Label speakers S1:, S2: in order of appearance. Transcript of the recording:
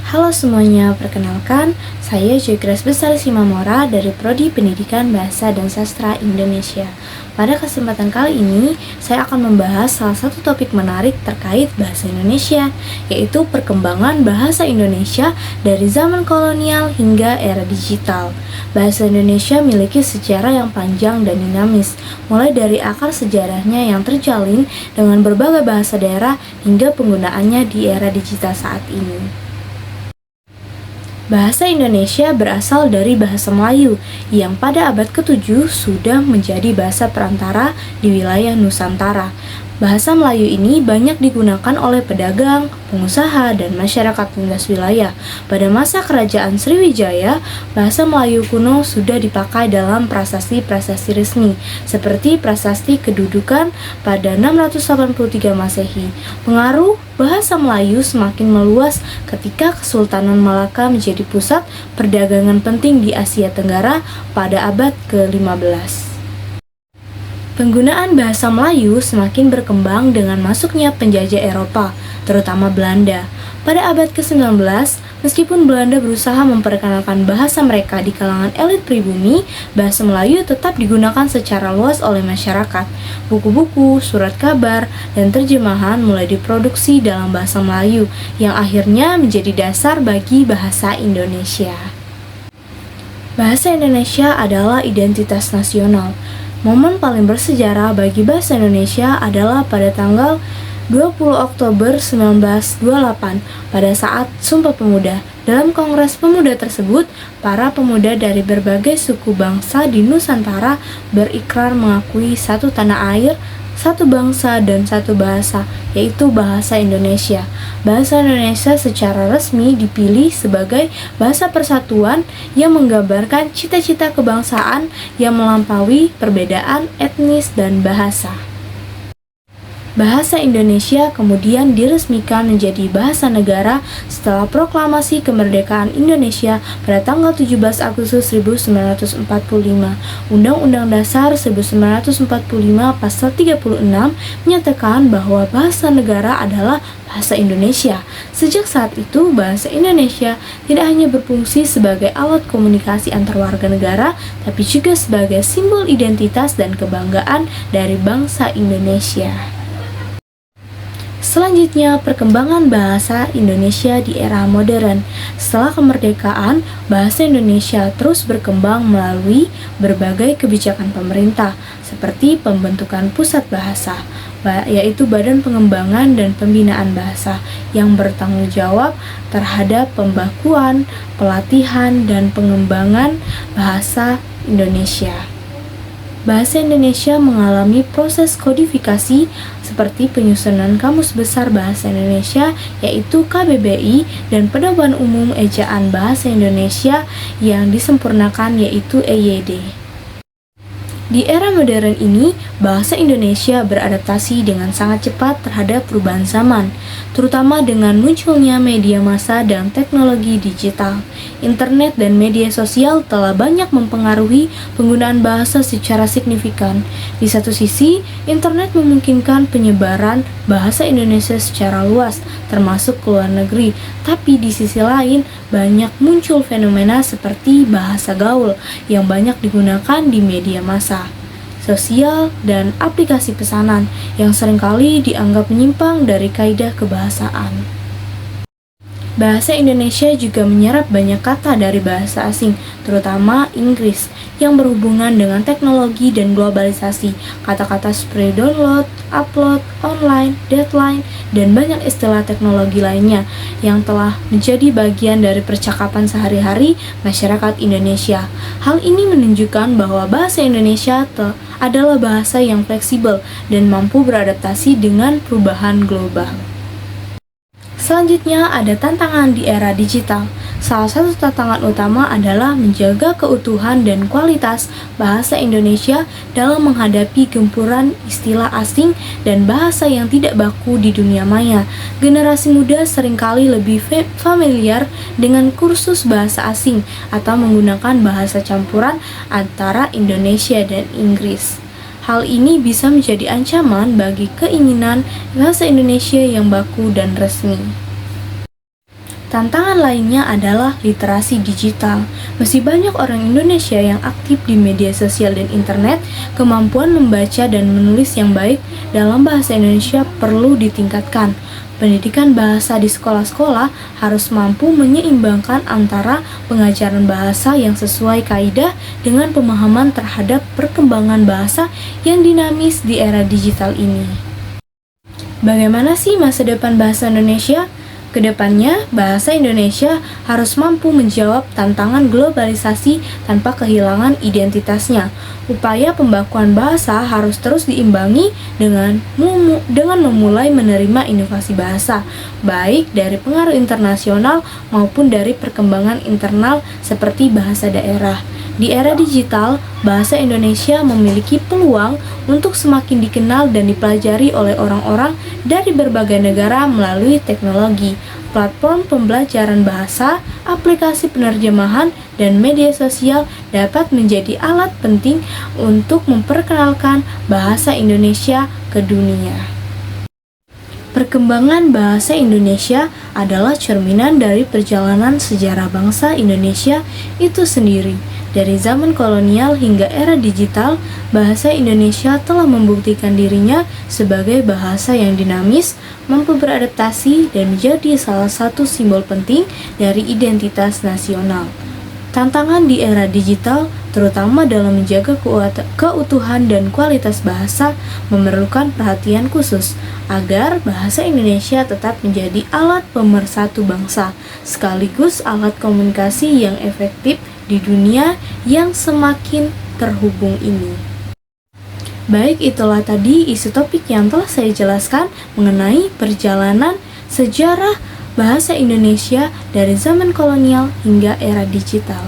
S1: Halo semuanya, perkenalkan, saya Joy Grace Bestari Simamora dari Prodi Pendidikan Bahasa dan Sastra Indonesia. Pada kesempatan kali ini, saya akan membahas salah satu topik menarik terkait bahasa Indonesia, yaitu perkembangan bahasa Indonesia dari zaman kolonial hingga era digital. Bahasa Indonesia memiliki sejarah yang panjang dan dinamis, mulai dari akar sejarahnya yang terjalin dengan berbagai bahasa daerah hingga penggunaannya di era digital saat ini. Bahasa Indonesia berasal dari bahasa Melayu yang pada abad ke-7 sudah menjadi bahasa perantara di wilayah Nusantara. Bahasa Melayu ini banyak digunakan oleh pedagang, pengusaha, dan masyarakat lintas wilayah. Pada masa kerajaan Sriwijaya, bahasa Melayu kuno sudah dipakai dalam prasasti-prasasti resmi, seperti Prasasti Kedudukan pada 683 Masehi. Pengaruh bahasa Melayu semakin meluas ketika Kesultanan Malaka menjadi pusat perdagangan penting di Asia Tenggara pada abad ke-15. Penggunaan bahasa Melayu semakin berkembang dengan masuknya penjajah Eropa, terutama Belanda. Pada abad ke-19, meskipun Belanda berusaha memperkenalkan bahasa mereka di kalangan elit pribumi, bahasa Melayu tetap digunakan secara luas oleh masyarakat. Buku-buku, surat kabar, dan terjemahan mulai diproduksi dalam bahasa Melayu, yang akhirnya menjadi dasar bagi bahasa Indonesia. Bahasa Indonesia adalah identitas nasional. Momen paling bersejarah bagi bahasa Indonesia adalah pada tanggal 20 Oktober 1928 pada saat Sumpah Pemuda. Dalam Kongres Pemuda tersebut, para pemuda dari berbagai suku bangsa di Nusantara berikrar mengakui satu tanah air, satu bangsa, dan satu bahasa, yaitu bahasa Indonesia. Bahasa Indonesia secara resmi dipilih sebagai bahasa persatuan yang menggambarkan cita-cita kebangsaan yang melampaui perbedaan etnis dan bahasa. Bahasa Indonesia kemudian diresmikan menjadi bahasa negara setelah proklamasi kemerdekaan Indonesia pada tanggal 17 Agustus 1945. Undang-Undang Dasar 1945 Pasal 36 menyatakan bahwa bahasa negara adalah bahasa Indonesia. Sejak saat itu, bahasa Indonesia tidak hanya berfungsi sebagai alat komunikasi antar warga negara, tapi juga sebagai simbol identitas dan kebanggaan dari bangsa Indonesia. Selanjutnya, perkembangan bahasa Indonesia di era modern. Setelah kemerdekaan, bahasa Indonesia terus berkembang melalui berbagai kebijakan pemerintah, seperti pembentukan pusat bahasa, yaitu Badan Pengembangan dan Pembinaan Bahasa, yang bertanggung jawab terhadap pembakuan, pelatihan, dan pengembangan bahasa Indonesia. Bahasa Indonesia mengalami proses kodifikasi seperti penyusunan Kamus Besar Bahasa Indonesia, yaitu KBBI, dan Pedoman Umum Ejaan Bahasa Indonesia yang disempurnakan, yaitu EYD. Di era modern ini, bahasa Indonesia beradaptasi dengan sangat cepat terhadap perubahan zaman, terutama dengan munculnya media massa dan teknologi digital. Internet dan media sosial telah banyak mempengaruhi penggunaan bahasa secara signifikan. Di satu sisi, internet memungkinkan penyebaran bahasa Indonesia secara luas, termasuk ke luar negeri. Tapi di sisi lain, banyak muncul fenomena seperti bahasa gaul yang banyak digunakan di media massa sosial dan aplikasi pesanan yang seringkali dianggap menyimpang dari kaidah kebahasaan. Bahasa Indonesia juga menyerap banyak kata dari bahasa asing, terutama Inggris, yang berhubungan dengan teknologi dan globalisasi. Kata-kata seperti download, upload, online, deadline, dan banyak istilah teknologi lainnya yang telah menjadi bagian dari percakapan sehari-hari masyarakat Indonesia. Hal ini menunjukkan bahwa bahasa Indonesia adalah bahasa yang fleksibel dan mampu beradaptasi dengan perubahan global. Selanjutnya ada tantangan di era digital. Salah satu tantangan utama adalah menjaga keutuhan dan kualitas bahasa Indonesia dalam menghadapi gempuran istilah asing dan bahasa yang tidak baku di dunia maya. Generasi muda seringkali lebih familiar dengan kursus bahasa asing atau menggunakan bahasa campuran antara Indonesia dan Inggris. Hal ini bisa menjadi ancaman bagi keinginan bahasa Indonesia yang baku dan resmi. Tantangan lainnya adalah literasi digital. Masih banyak orang Indonesia yang aktif di media sosial dan internet, kemampuan membaca dan menulis yang baik dalam bahasa Indonesia perlu ditingkatkan. Pendidikan bahasa di sekolah-sekolah harus mampu menyeimbangkan antara pengajaran bahasa yang sesuai kaidah dengan pemahaman terhadap perkembangan bahasa yang dinamis di era digital ini. Bagaimana sih masa depan bahasa Indonesia? Kedepannya, bahasa Indonesia harus mampu menjawab tantangan globalisasi tanpa kehilangan identitasnya. Upaya pembakuan bahasa harus terus diimbangi dengan memulai menerima inovasi bahasa, baik dari pengaruh internasional maupun dari perkembangan internal seperti bahasa daerah. Di era digital, bahasa Indonesia memiliki peluang untuk semakin dikenal dan dipelajari oleh orang-orang dari berbagai negara melalui teknologi, platform pembelajaran bahasa, aplikasi penerjemahan, dan media sosial dapat menjadi alat penting untuk memperkenalkan bahasa Indonesia ke dunia. Perkembangan bahasa Indonesia adalah cerminan dari perjalanan sejarah bangsa Indonesia itu sendiri. Dari zaman kolonial hingga era digital, bahasa Indonesia telah membuktikan dirinya sebagai bahasa yang dinamis, mampu beradaptasi, dan menjadi salah satu simbol penting dari identitas nasional. Tantangan di era digital, terutama dalam menjaga keutuhan dan kualitas bahasa, memerlukan perhatian khusus agar bahasa Indonesia tetap menjadi alat pemersatu bangsa, sekaligus alat komunikasi yang efektif di dunia yang semakin terhubung ini. Baik, itulah tadi isu topik yang telah saya jelaskan mengenai perjalanan sejarah bahasa Indonesia dari zaman kolonial hingga era digital.